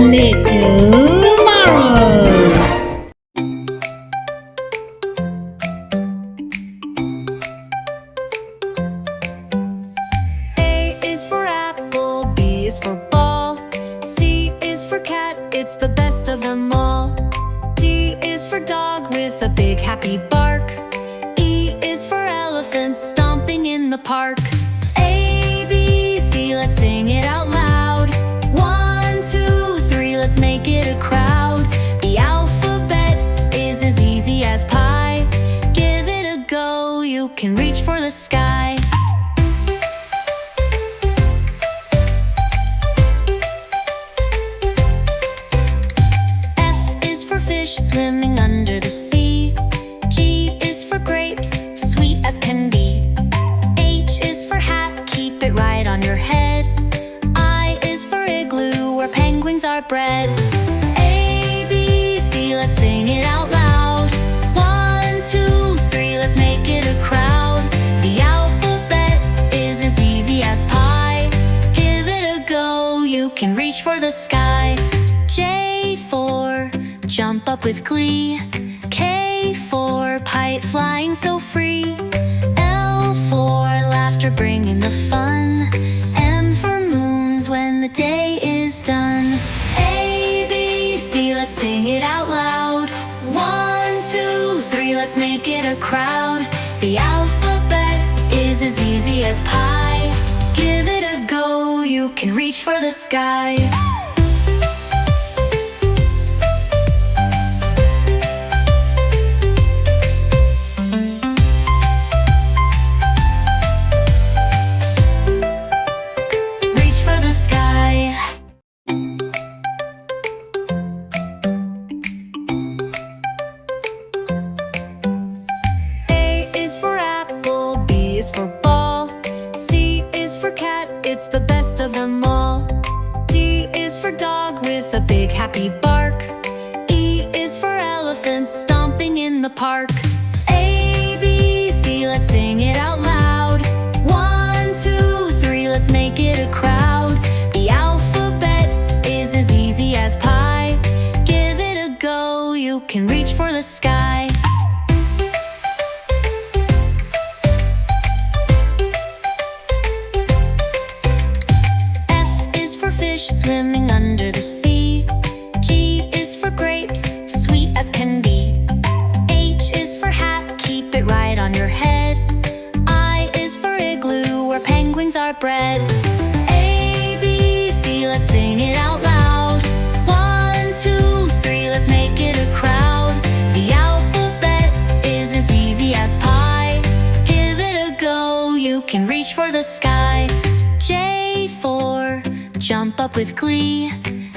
Little Marvels. A is for apple, B is for ball, C is for cat, it's the best of them all. D is for dog with a big happy bark, E is for elephant stomping in the park. A, B, C, let's sing it out loud. 1, 2, 3, let's make it a crowd. The alphabet is as easy as pie. Give it a go, you can reach for the sky. F is for fish swimming under the sea. G is for grapes, sweet as can be. H is for hat, keep it right on your head. I is for igloo, where penguins are bred. A, B, C, let's sing it out loud. 1, 2, 3, let's make it a crowd. The alphabet is as easy as pie. Give it a go, you can reach for the sky. J for jump up with glee. K for kite flying so free. L for laughter bringing the fun. M for moons when the day is done. A, B, C, let's sing it out loud. 1, 2, 3, let's make it a crowd. The alphabet is as easy as pie. Give it a go, you can reach for the sky. Reach for the sky. A is for apple, B is for ball, C is for cat, it's the best of them all. D is for dog with a big happy bark. E is for elephant stomping in the park. A, B, C, let's sing it out loud. 1, 2, 3, let's make it a crowd. The alphabet is as easy as pie. Give it a go, you can reach for the sky. F is for fish swimming under the sea. G is for grapes, sweet as can be. H is for hat, keep it right on your head. I is for igloo, where penguins are bred. A, B, C, let's sing it out loud. 1, 2, 3, let's make it a crowd. The alphabet is as easy as pie. Give it a go, you can reach for the sky. J for jump up with glee.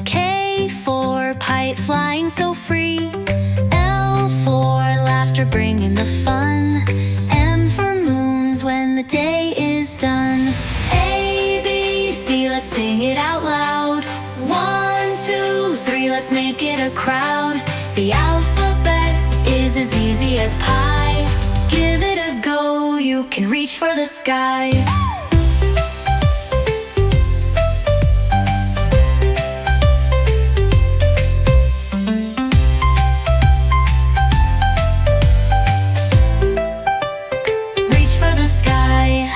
K for kite flying so free. L for laughter bringing the fun. M for moons when the day is done. A, B, C, let's sing it out loud. 1, 2, 3, let's make it a crowd. The alphabet is as easy as pie. Give it a go, you can reach for the sky. Reach for the sky.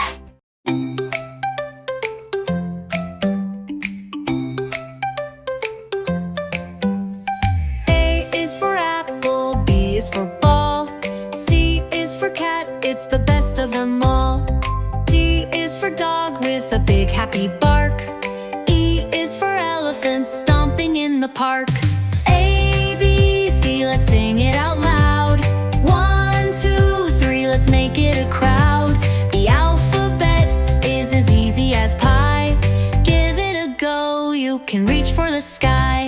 A is for apple, B is for ball, C is for cat, it's the best of them all. D is for dog with a big happy bark. E is for elephant stomping in the park. A, B, C, let's sing it out loud. 1, 2, 3, let's make it a crowd. The alphabet is as easy as pie. Give it a go, you can reach for the sky.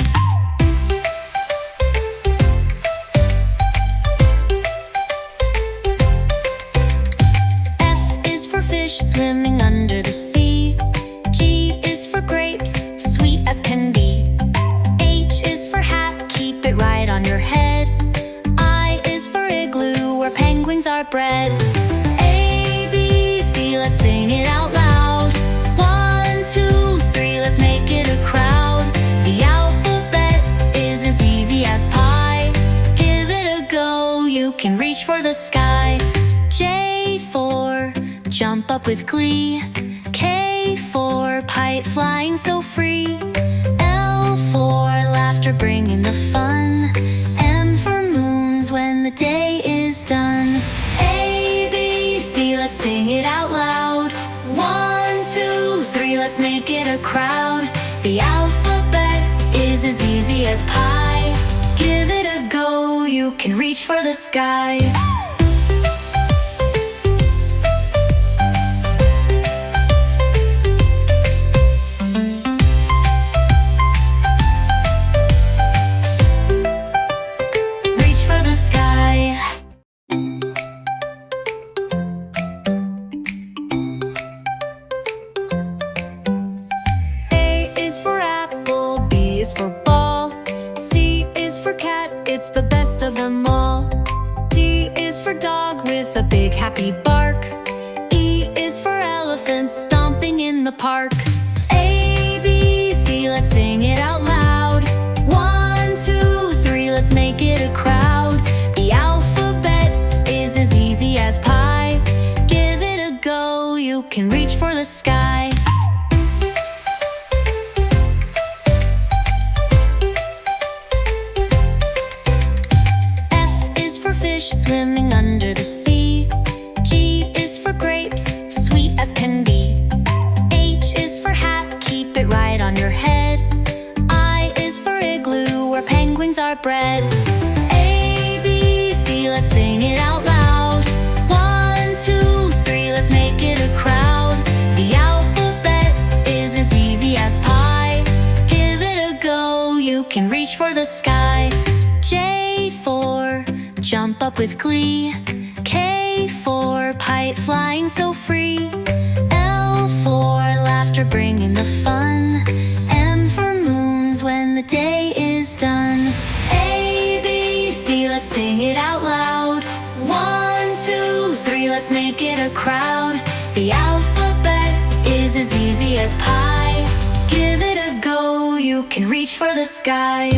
F is for fish swimming under the sea. G is for grapes, sweet as can be. H is for hat, keep it right on your head. I is for igloo, where penguins are bred. A, B, C, let's sing it out loud. 1, 2, 3, let's make it a crowd. The alphabet glee. K for kite flying so free. L for laughter bringing the fun. M for moons when the day is done. A, B, C, let's sing it out loud. 1, 2, 3, let's make it a crowd. The alphabet is as easy as pie. Give it a go, you can reach for the sky. Reach for the sky. A is for apple, B is for ball. C is for cat, it's the best of them all. D is for dog with a big happy bark. E is for elephant stomping in the park. A, B, C, let's sing it out loud. 1, 2, 3, let's make it a crowd. The alphabet is as easy as pie. Give it a go, you can reach for the sky. Swimming under the sea. G is for grapes, sweet as can be. H is for hat, keep it right on your head. I is for igloo, where penguins are bred. A, B, C, let's sing it out loud. 1, 2, 3, let's make it a crowd. The alphabet is as easy as pie. Give it a go, you can reach for the sky. J for jump up with glee. K for kite flying so free. L for laughter bringing the fun. M for moons when the day is done. A, B, C, let's sing it out loud. 1, 2, 3, let's make it a crowd. The alphabet is as easy as pie. Give it a go, you can reach for the sky.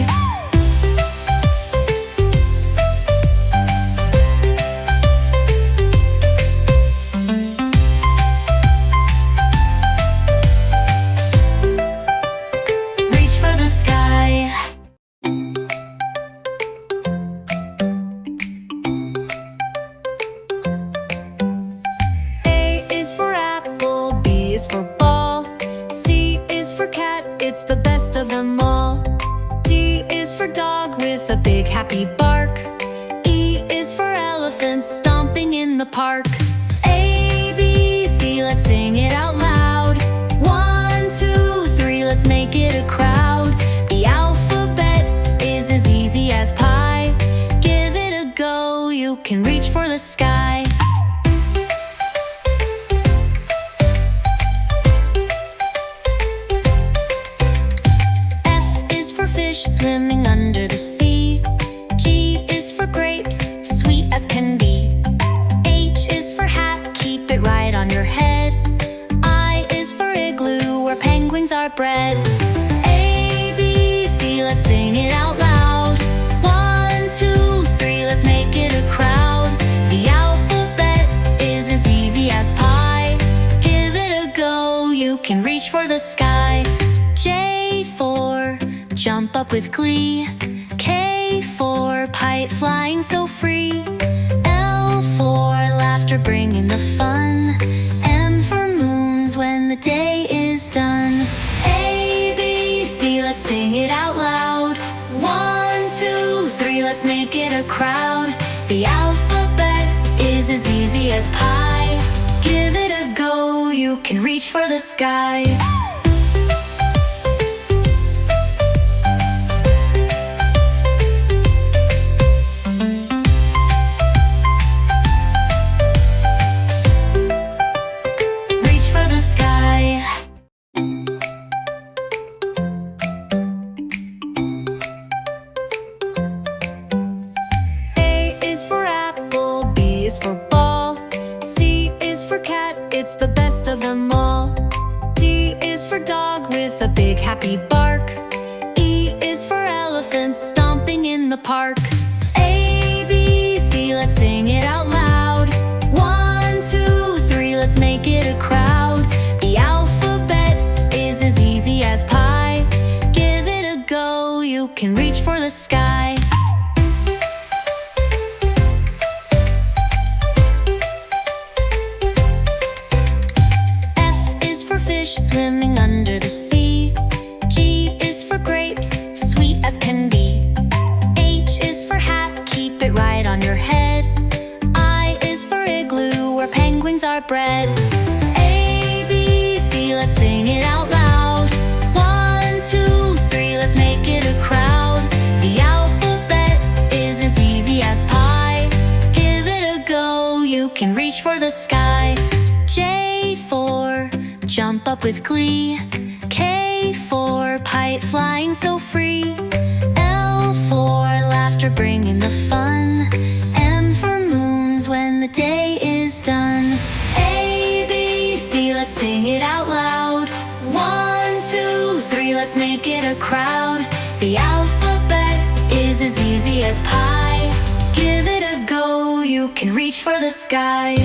It's the best of them all. D is for dog with a big happy bark. E is for elephant stomping in the park. A, B, C, let's sing it out loud. 1, 2, 3, let's make it a crowd. The alphabet is as easy as pie. Give it a go, you can reach for the sky. Swimming under the sea. G is for grapes, sweet as can be. H is for hat, keep it right on your head. I is for igloo, where penguins are bred. A, B, C, let's sing it out loud. 1, 2, 3, let's make it a crowd. The alphabet is as easy as pie. Give it a go, you can reach for the sky. J for jump up with glee. K for kite flying so free. L for laughter bringing the fun. M for moons when the day is done. A, B, C, let's sing it out loud. 1, 2, 3, let's make it a crowd. The alphabet is as easy as pie. Give it a go, you can reach for the sky. It's the best of them all. D is for dog with a big happy bark. E is for elephant stomping in the park. A, B, C, let's sing it out loud. 1, 2, 3, let's make it a crowd. you can reach for the sky. F is for fish swimming under the sea. G is for grapes, sweet as can be. H is for hat, keep it right on your head. I is for igloo, where penguins are bred. A, B, C, let's sing it out loud. 1, 2, 3, let's make it a crowd. The alphabet is as easy as pie. Give it a go, you can reach for the sky. J for jump up with glee. K for kite flying so free. L for laughter bringing the fun. M for moons when the day is done. A, B, C, let's sing it out loud. 1, 2, 3, let's make it a crowd. The alphabet is as easy as pie. Give it a go, you can reach for the sky.